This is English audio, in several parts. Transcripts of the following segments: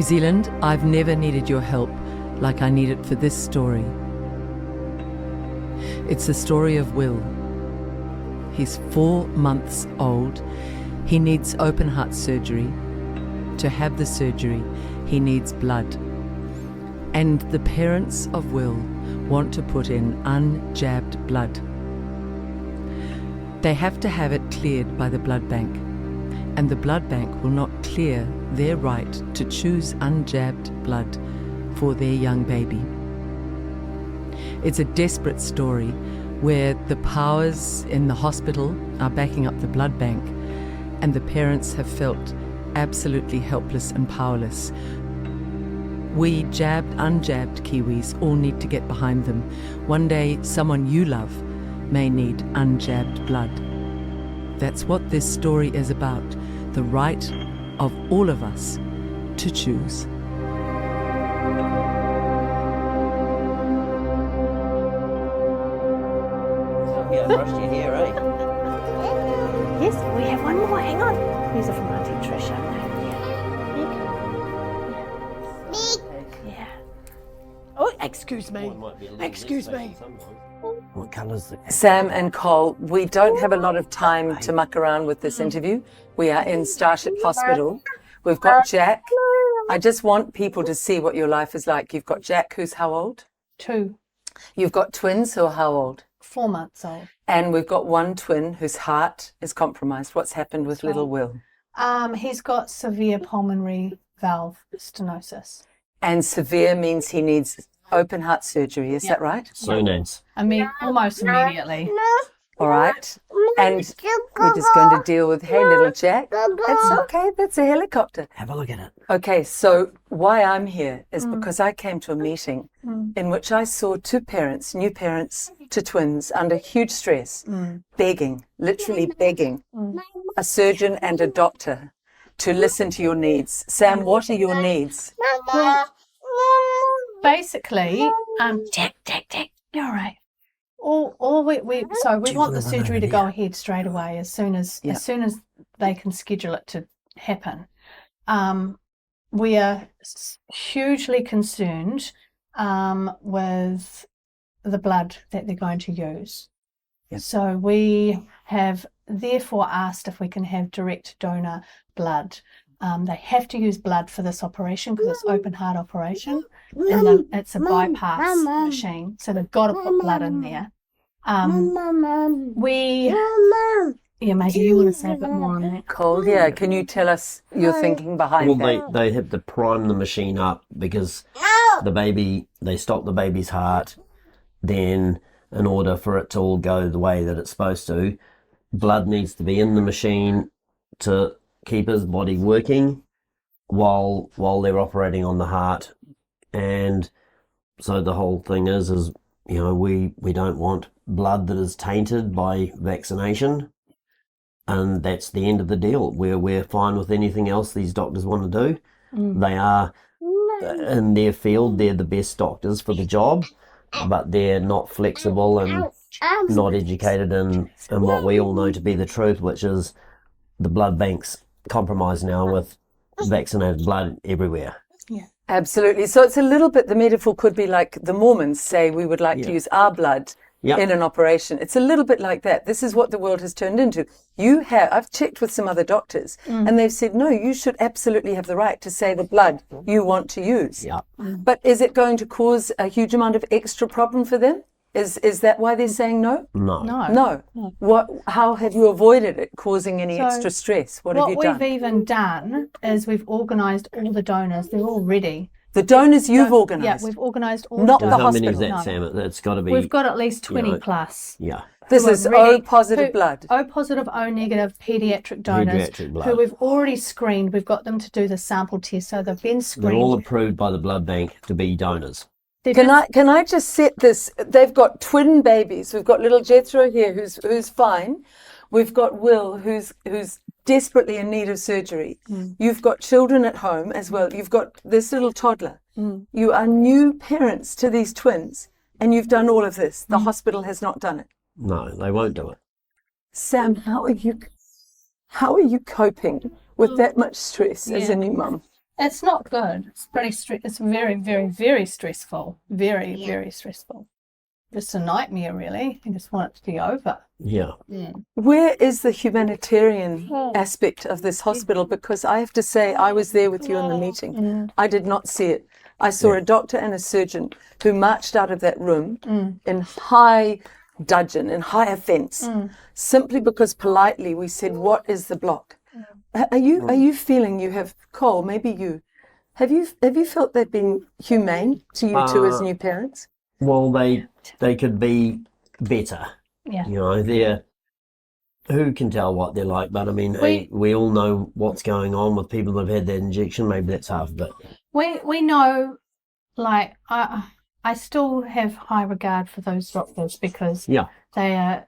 New Zealand, I've never needed your help like I need it for this story. It's the story of Will. He's 4 months old. He needs open heart surgery. To have the surgery, he needs blood. And the parents of Will want to put in unjabbed blood. They have to have it cleared by the blood bank, and the blood bank will not clear their right to choose unjabbed blood for their young baby. It's a desperate story where the powers in the hospital are backing up the blood bank, and the parents have felt absolutely helpless and powerless. We jabbed, unjabbed Kiwis all need to get behind them. One day, someone you love may need unjabbed blood. That's what this story is about, the right of all of us to choose. Yeah, brushed your hair, eh? Yes, we have one more. Hang on. These are from Auntie Trisha. Yeah. Oh, excuse me. Excuse me. What colour's the... Sam and Cole, we don't have a lot of time to muck around with this interview. We are in Starship Hospital. We've got Jack. I just want people to see what your life is like. You've got Jack, who's how old? 2. You've got twins who are how old? 4 months old. And we've got one twin whose heart is compromised. What's happened with little Will? He's got severe pulmonary valve stenosis. And severe means he needs open heart surgery, is that right? Soon as. I mean, almost immediately. All right. And we're just going to deal with, hey, little Jack. It's okay. That's a helicopter. Have a look at it. Okay, so why I'm here is because I came to a meeting in which I saw 2 parents, new parents to twins, under huge stress, begging, literally begging, a surgeon and a doctor to listen to your needs. Sam, what are your needs? Basically, Jack, you're all right. All we want the surgery to go ahead straight away as soon as they can schedule it to happen. We are hugely concerned with the blood that they're going to use. Yep. So we have therefore asked if we can have direct donor blood. They have to use blood for this operation because it's open heart operation, and it's a bypass machine, so they've got to put blood in there. Maybe you want to say a bit more on that. Cole, can you tell us your thinking behind that? They have to prime the machine up because they stop the baby's heart. Then, in order for it to all go the way that it's supposed to, blood needs to be in the machine to keep his body working while they're operating on the heart. And so the whole thing is we don't want blood that is tainted by vaccination, and that's the end of the deal. We're fine with anything else these doctors want to do. They are in their field, they're the best doctors for the job, but they're not flexible and not educated in what we all know to be the truth, which is the blood bank's compromised now with vaccinated blood everywhere. Yeah. Absolutely. So it's a little bit, the metaphor could be like the Mormons say we would like to use our blood in an operation. It's a little bit like that. This is what the world has turned into. I've checked with some other doctors and they've said, no, you should absolutely have the right to say the blood you want to use. Yeah. But is it going to cause a huge amount of extra problem for them? Is that why they're saying no? No. How have you avoided it causing any extra stress? What have you done? What we've even done is we've organised all the donors. They're all ready. The donors you've organised? Yeah, we've organised all Not the the donors. How many is hospital. that, Sam? It's got to be... We've got at least 20 plus. Yeah. This is O positive blood. O positive, O negative paediatric donors Blood. who we've already screened. We've got them to do the sample test, so they've been screened. They're all approved by the blood bank to be donors. Can I just set this? They've got twin babies. We've got little Jethro here who's fine. We've got Will who's desperately in need of surgery. You've got children at home as well. You've got this little toddler. You are new parents to these twins, and you've done all of this. The hospital has not done it. No, they won't do it. Sam, how are you coping with that much stress as a new mum? It's not good. It's it's very, very, very stressful. Very, very stressful. Just a nightmare, really. I just want it to be over. Yeah. Where is the humanitarian aspect of this hospital? Because I have to say, I was there with you in the meeting. I did not see it. I saw a doctor and a surgeon who marched out of that room in high dudgeon, in high offence, simply because politely we said, what is the block? Are you feeling you have, Cole, maybe you, have you felt they've been humane to you two as new parents? Well, they could be better. Yeah. You know, who can tell what they're like? But I mean, we all know what's going on with people that have had that injection. Maybe that's half of it. We know, like, I still have high regard for those doctors because they're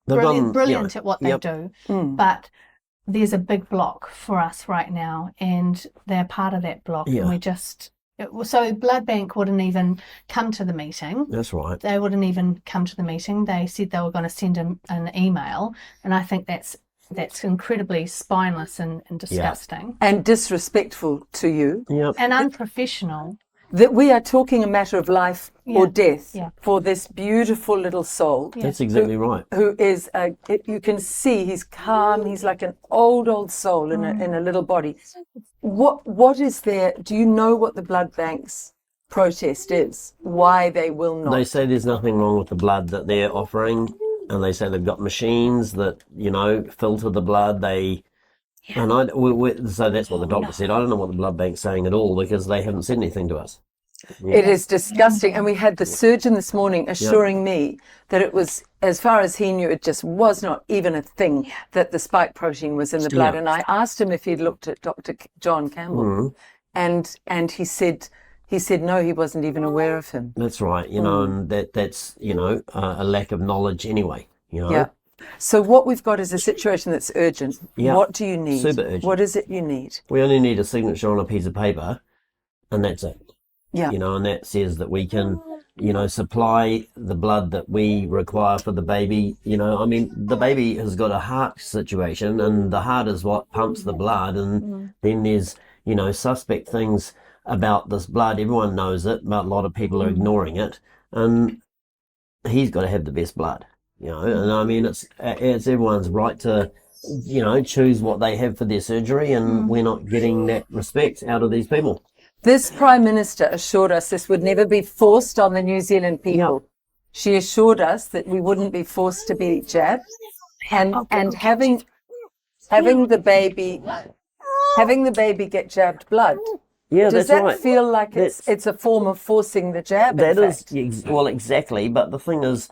brilliant at what they do. But there's a big block for us right now, and they're part of that block, and we just. So Blood Bank wouldn't even come to the meeting. That's right. They wouldn't even come to the meeting. They said they were going to send an email, and I think that's incredibly spineless and disgusting. And disrespectful to you. And unprofessional. That we are talking a matter of life or death for this beautiful little soul. That's exactly right. Who is, you can see he's calm, he's like an old soul in a little body. What is there, do you know what the blood bank's protest is? Why they will not? They say there's nothing wrong with the blood that they're offering, and they say they've got machines that, filter the blood. So that's what the doctor said. I don't know what the blood bank's saying at all because they haven't said anything to us. It is disgusting. And we had the surgeon this morning assuring me that it was, as far as he knew, it just was not even a thing that the spike protein was in the blood. And I asked him if he'd looked at Dr. John Campbell, and he said no, he wasn't even aware of him. That's right. And that's a lack of knowledge anyway. Yeah. So what we've got is a situation that's urgent. Yeah. What do you need? Super urgent. What is it you need? We only need a signature on a piece of paper, and that's it. Yeah. And that says that we can, supply the blood that we require for the baby. The baby has got a heart situation, and the heart is what pumps the blood, and then there's, suspect things about this blood. Everyone knows it, but a lot of people are ignoring it, and he's got to have the best blood. And I mean, it's everyone's right to, choose what they have for their surgery, and we're not getting that respect out of these people. This Prime Minister assured us this would never be forced on the New Zealand people. She assured us that we wouldn't be forced to be jabbed, and having the baby get jabbed blood. Yeah, Does that's that right. feel like it's a form of forcing the jab? That is, well, exactly. But the thing is,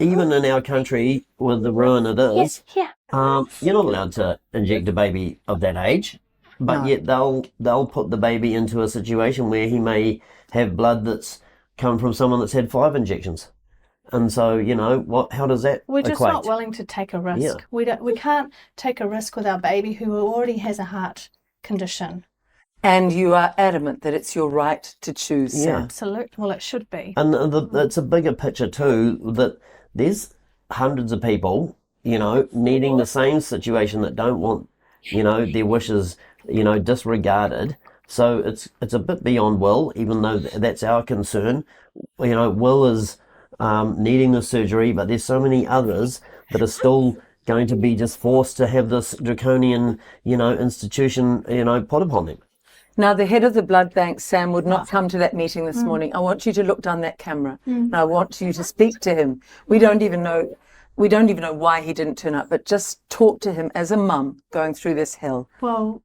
even in our country, with the ruin it is, you're not allowed to inject a baby of that age, but yet they'll put the baby into a situation where he may have blood that's come from someone that's had 5 injections. And so, how does that We're just equate? not willing to take a risk. We can't take a risk with our baby who already has a heart condition. And you are adamant that it's your right to choose, Sam. Absolutely. Well, it should be. And it's a bigger picture too, that there's hundreds of people, needing the same situation that don't want, their wishes, disregarded. So it's a bit beyond Will, even though that's our concern. Will is needing the surgery, but there's so many others that are still going to be just forced to have this draconian, institution, put upon them. Now, the head of the blood bank, Sam, would not come to that meeting this morning. I want you to look down that camera, and I want you to speak to him. We don't even know why he didn't turn up, but just talk to him as a mum going through this hell. Well,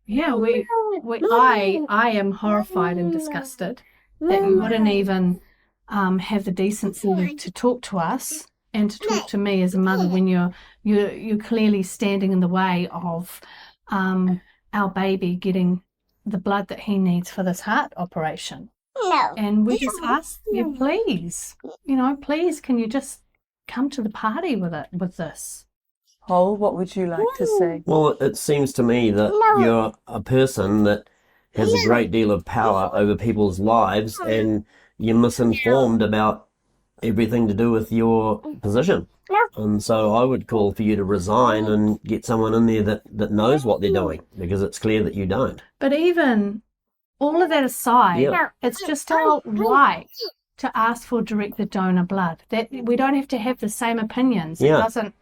yeah, I am horrified and disgusted that you wouldn't even have the decency to talk to us and to talk to me as a mother when you're clearly standing in the way of our baby getting the blood that he needs for this heart operation. No. And we just ask you, please, please, can you just come to the party with this? Hole, what would you like to say? Well, it seems to me that you're a person that has a great deal of power over people's lives, and you're misinformed about everything to do with your position. And so I would call for you to resign and get someone in there that knows what they're doing, because it's clear that you don't. But even all of that aside, it's just not right to ask for direct donor blood. That we don't have to have the same opinions. It doesn't.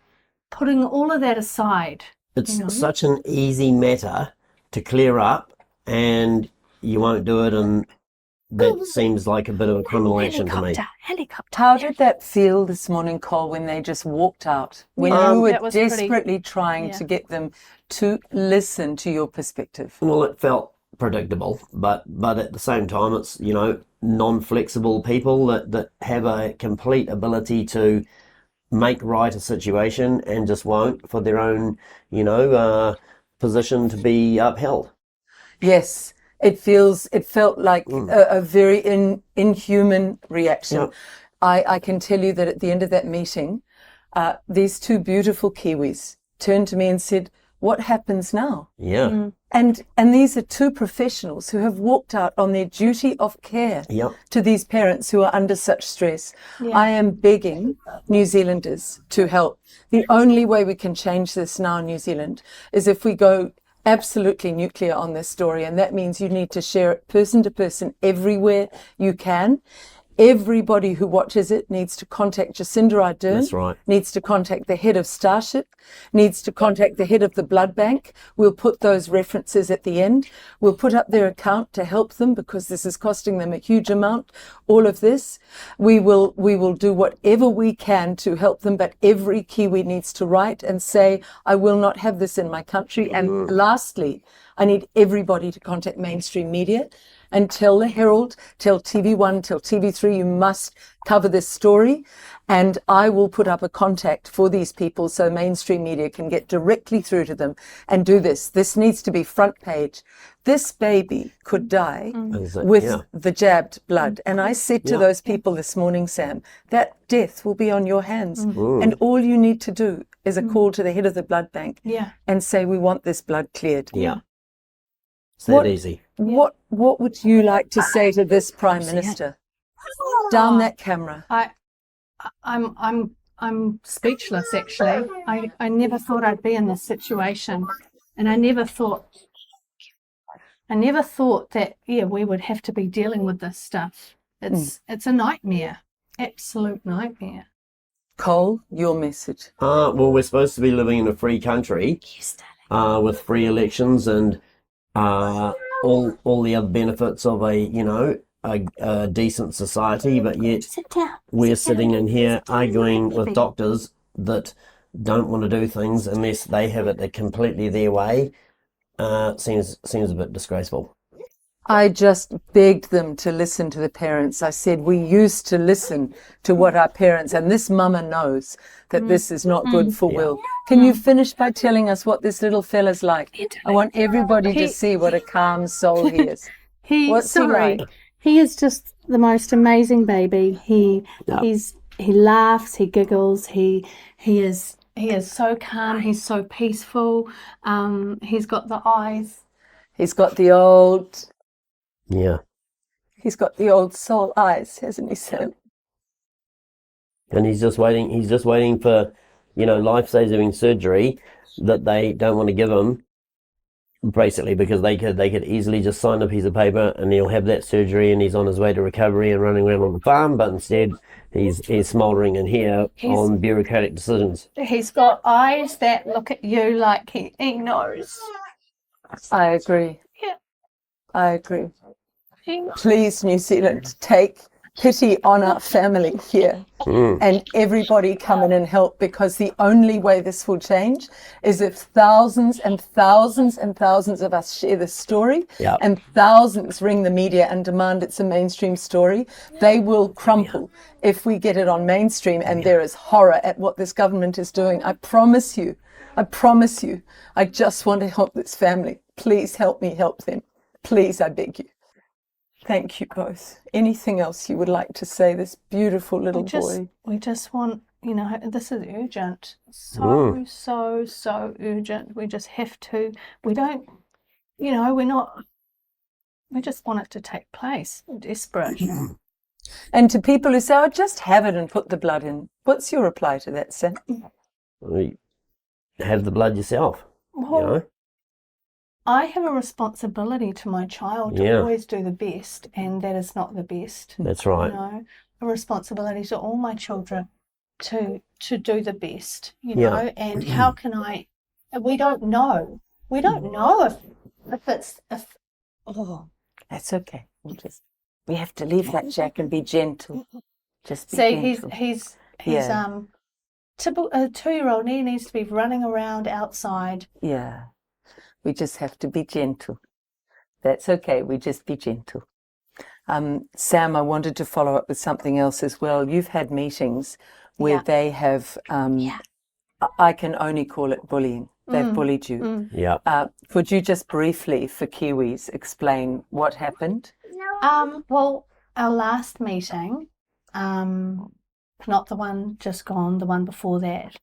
Putting all of that aside, it's such an easy matter to clear up, and you won't do it, and that seems like a bit of a criminal action to me. Helicopter. How did that feel this morning, Cole, when they just walked out? When you were desperately trying to get them to listen to your perspective? Well, it felt predictable, but at the same time, it's, non-flexible people that have a complete ability to make right a situation and just won't, for their own, position to be upheld. Yes. It felt like a very inhuman reaction. Yep. I can tell you that at the end of that meeting, these two beautiful Kiwis turned to me and said, "What happens now?" Yeah. And these are two professionals who have walked out on their duty of care to these parents who are under such stress. I am begging New Zealanders to help. The only way we can change this now in New Zealand is if we go absolutely nuclear on this story, and that means you need to share it person to person everywhere you can. Everybody who watches it needs to contact Jacinda Ardern. That's right. Needs to contact the head of Starship, needs to contact the head of the blood bank. We'll put those references at the end. We'll put up their account to help them, because this is costing them a huge amount, all of this. We will do whatever we can to help them, but every Kiwi needs to write and say, "I will not have this in my country." And lastly, I need everybody to contact mainstream media and tell the Herald, tell TV1, tell TV3, you must cover this story. And I will put up a contact for these people so mainstream media can get directly through to them and do this. This needs to be front page. This baby could die with the jabbed blood. And I said to those people this morning, Sam, that death will be on your hands. And all you need to do is a call to the head of the blood bank and say, "We want this blood cleared." It's that easy. What would you like to say to this Prime Minister? Down that camera. I'm speechless, actually. I never thought I'd be in this situation, and I never thought that we would have to be dealing with this stuff. It's a nightmare, absolute nightmare. Cole, your message. Well, we're supposed to be living in a free country with free elections and all the other benefits of a decent society, but yet we're sitting in here arguing with doctors that don't want to do things unless they have it completely their way. Seems a bit disgraceful. I just begged them to listen to the parents. I said, we used to listen to what our parents, and this mama knows that this is not good for Will. Can you finish by telling us what this little fella's like? I want everybody to see what a calm soul he is. What's he like? He is just the most amazing baby. He laughs, he giggles, he is so calm, he's so peaceful. He's got the eyes. He's got the old... Yeah. He's got the old soul eyes, hasn't he, Sam? And he's just waiting for, life-saving surgery that they don't want to give him, basically, because they could easily just sign a piece of paper and he'll have that surgery and he's on his way to recovery and running around on the farm, but instead he's smouldering in here on bureaucratic decisions. He's got eyes that look at you like he knows. I agree. Yeah. I agree. Please, New Zealand, take pity on our family here and everybody come in and help, because the only way this will change is if thousands and thousands and thousands of us share this story and thousands ring the media and demand it's a mainstream story. They will crumple if we get it on mainstream, and there is horror at what this government is doing. I promise you. I just want to help this family. Please help me help them. Please, I beg you. Thank you both. Anything else you would like to say, this beautiful little boy? We just want, this is urgent. So urgent. We just have to, we don't, we just want it to take place. We're desperate. And to people who say, "Oh, just have it and put the blood in," what's your reply to that, Sam? Have the blood yourself, you know? I have a responsibility to my child to Yeah. always do the best, and that is not the best. That's You right. know, a responsibility to all my children to do the best. You Yeah. know, and how can I? We don't know. We don't know if it's if. Oh, That's okay. We have to leave that, Jack, and be gentle. Just be see, gentle. he's Yeah. a 2-year-old. He needs to be running around outside. Yeah. We just have to be gentle. That's okay. We just be gentle. Sam, I wanted to follow up with something else as well. You've had meetings where Yeah. they have, I can only call it bullying. They've bullied you. Yeah. Could you just briefly, for Kiwis, explain what happened? Well, our last meeting, not the one just gone, the one before that,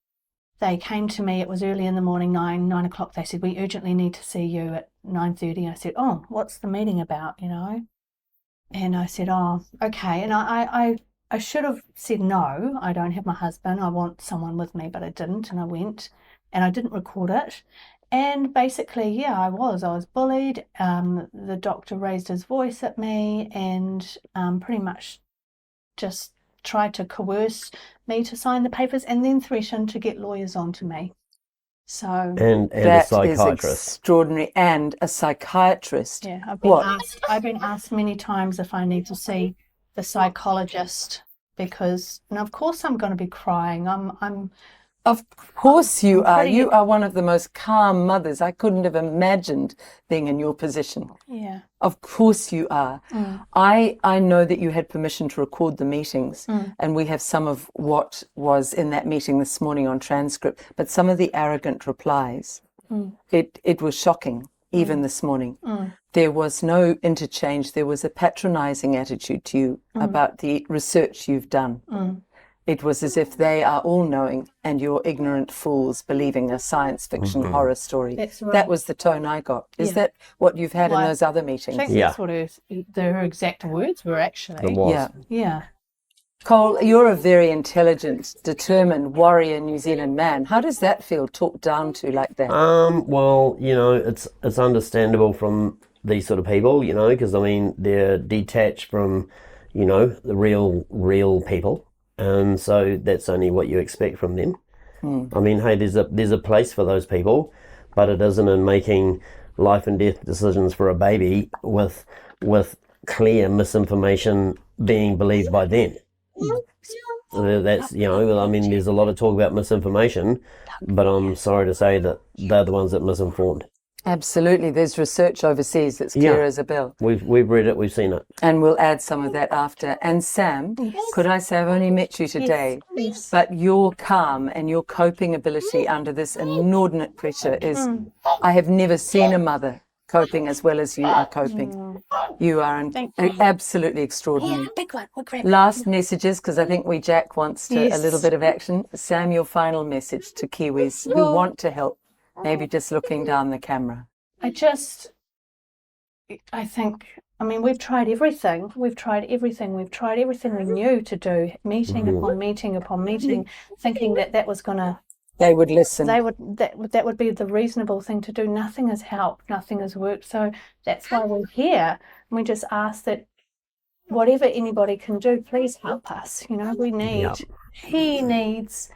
they came to me. It was early in the morning, 9 o'clock. They said, "We urgently need to see you at 9:30." I said, "Oh, what's the meeting about?" You know, and I said, "Oh, okay." And I should have said no. I don't have my husband. I want someone with me, but I didn't, and I went, and I didn't record it. And basically, yeah, I was bullied. The doctor raised his voice at me and pretty much just tried to coerce me to sign the papers and then threatened to get lawyers onto me. So And a That is psychiatrist. extraordinary. And a psychiatrist. yeah, What? I've been asked many times if I need to see the psychologist because, and of course I'm going to be crying. Of course you are. pretty- You are one of the most calm mothers. I couldn't have imagined being in your position. Yeah. Of course you are. I know that you had permission to record the meetings, and we have some of what was in that meeting this morning on transcript, but some of the arrogant replies, it was shocking, even this morning. There was no interchange. There was a patronizing attitude to you about the research you've done. It was as if they are all-knowing and you're ignorant fools believing a science fiction horror story. That's right. That was the tone I got. Is Yeah. that what you've had Well, in I those other I meetings? think Yeah. that's what her exact words were actually. It was. Yeah. Yeah. Cole, you're a very intelligent, determined warrior New Zealand man. How does that feel, talked down to like that? Well, you know, it's understandable from these sort of people, you know, because I mean they're detached from, you know, the real people, and so that's only what you expect from them. I mean, hey, there's a place for those people, but it isn't in making life and death decisions for a baby with clear misinformation being believed by them. That's, you know, I mean, there's a lot of talk about misinformation, but I'm sorry to say that they're the ones that misinformed. Absolutely. There's research overseas that's clear as a bell. We've read it, we've seen it. And we'll add some of that after. And Sam, could I say, I've only met you today, but your calm and your coping ability under this inordinate pressure is, I have never seen a mother coping as well as you are coping. You are absolutely extraordinary. Big one. We're great. Last messages, because I think Jack wants to, a little bit of action. Sam, your final message to Kiwis who want to help, maybe just looking down the camera. I think, I mean, we've tried everything. We've tried everything we knew to do, meeting upon meeting upon meeting, thinking that was going to, They would listen. that would be the reasonable thing to do. Nothing has helped, nothing has worked. So that's why we're here. And we just ask that whatever anybody can do, please help us. You know, we need, he needs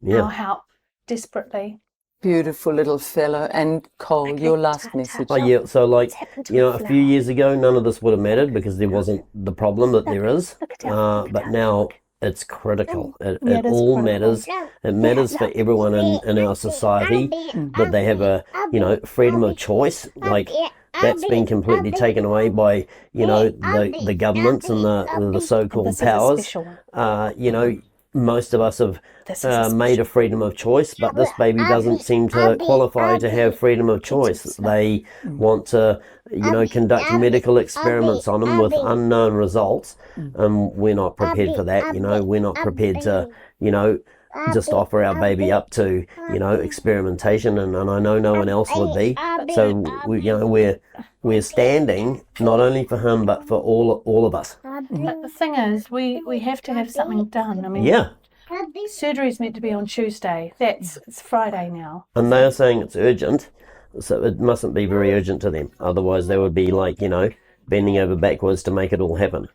our help desperately. Beautiful little fellow. And Cole, your last message. Oh yeah, so like, you know, a few years ago, none of this would have mattered because there wasn't the problem that there is. But now it's critical. It all matters. It matters for everyone in our society that they have a, you know, freedom of choice. Like, that's been completely taken away by, you know, the governments and the so-called powers. You know, most of us have made a freedom of choice, but this baby doesn't seem to qualify to have freedom of choice. They want to, you know, conduct medical experiments on them with unknown results. We're not prepared for that, you know. We're not prepared to, you know, just offer our baby up to, experimentation, and I know no one else would be. So we're standing not only for him but for all of us. But the thing is, we have to have something done. I mean, Yeah, surgery's meant to be on Tuesday. It's Friday now. and they are saying it's urgent, so it mustn't be very urgent to them. Otherwise, they would be like, bending over backwards to make it all happen.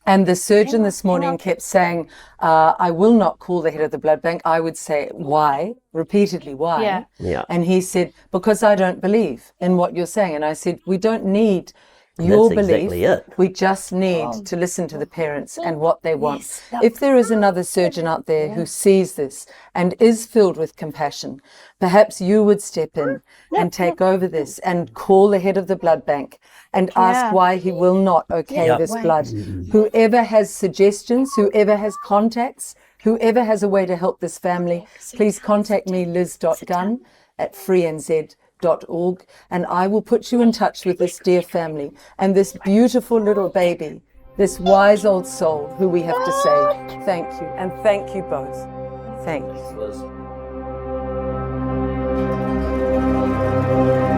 And the surgeon this morning kept saying, I will not call the head of the blood bank. I would say, why? Repeatedly, why? Yeah. Yeah. And he said, because I don't believe in what you're saying. And I said, we don't need your That's belief. exactly it. We just need to listen to the parents and what they want. If there is another surgeon out there who sees this and is filled with compassion, perhaps you would step in and take over this and call the head of the blood bank and ask why he will not okay this blood. Whoever has suggestions, whoever has contacts, whoever has a way to help this family, please contact me, liz.gunn@freenz.org, and I will put you in touch with this dear family and this beautiful little baby, this wise old soul who we have to say thank you. And thank you both. Thank you.